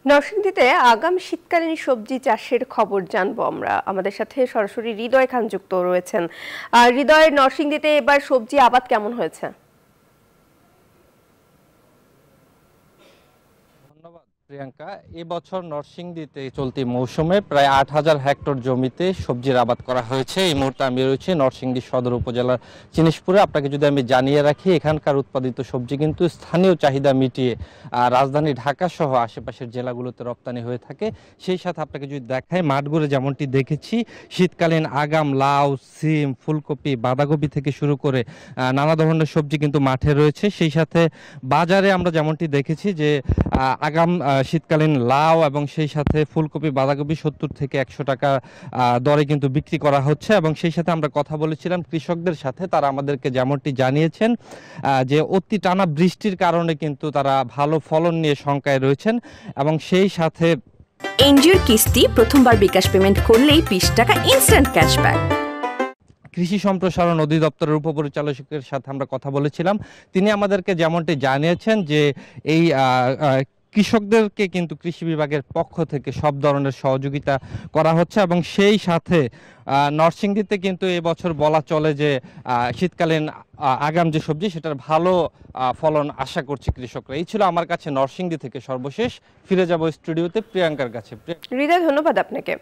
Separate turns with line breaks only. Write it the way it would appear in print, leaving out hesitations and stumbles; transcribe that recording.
নরসিংদীতে আগাম শীতকালীন সবজি চাষের খবর জানবো আমরা। আমাদের সাথে সরাসরি হৃদয় খান যুক্ত রয়েছেন। হৃদয়, নরসিংদীতে এবার সবজি আবাদ কেমন হয়েছে?
ধন্যবাদ প্রিয়াঙ্কা। এবছর নরসিংদীতে চলতি মৌসুমে প্রায় ৮,০০০ হেক্টর জমিতে সবজির আবাদ করা হয়েছে। এই মুহূর্তে আমি রয়েছি নরসিংদী সদর উপজেলার জিনিসপুরে। আপনাকে যদি আমি জানিয়ে রাখি, এখানকার উৎপাদিত সবজি কিন্তু স্থানীয় চাহিদা মিটিয়ে রাজধানী ঢাকা সহ আশেপাশের জেলাগুলোতে রপ্তানি হয়ে থাকে। সেই সাথে আপনাকে যদি দেখাই, মাঠগুলো যেমনটি দেখেছি, শীতকালীন আগাম, লাউ, সিম, ফুলকপি, বাঁধাকপি থেকে শুরু করে নানা ধরনের সবজি কিন্তু মাঠে রয়েছে। সেই সাথে বাজারে আমরা যেমনটি দেখেছি যে আগাম শীতকালীন লাউ এবং সেই সাথে ফুলকপি, বাঁধাকপি ৭০ থেকে ১০০ টাকা দরে কিন্তু বিক্রি করা হচ্ছে। এবং সেই সাথে আমরা কথা বলেছিলাম কৃষকদের সাথে, তারা আমাদেরকে যেমনটি জানিয়েছেন যে অতি টানা বৃষ্টির কারণে কিন্তু তারা ভালো ফলন নিয়ে শঙ্কায় রয়েছেন। এবং সেই সাথে
এনজিওর কিস্তি প্রথমবার বিকাশ পেমেন্ট করলেই ২০ টাকা ইনস্ট্যান্ট ক্যাশব্যাক।
কৃষি সম্প্রসারণ অধিদপ্তরের উপপরিচালকের সাথে আমরা কথা বলেছিলাম। তিনি আমাদেরকে যেমনটি জানিয়েছেন যে এই কৃষকদেরকে কিন্তু কৃষি বিভাগের পক্ষ থেকে সব ধরনের সহযোগিতা করা হচ্ছে। এবং সেই সাথে নরসিংদীতে কিন্তু এবছর বলা চলে যে শীতকালীন আগাম যে সবজি, সেটার ভালো ফলন আশা করছে কৃষকরা। এই ছিল আমার কাছে নরসিংদী থেকে সর্বশেষ। ফিরে যাব স্টুডিওতে প্রিয়াঙ্কার কাছে।
হৃদয়, ধন্যবাদ আপনাকে।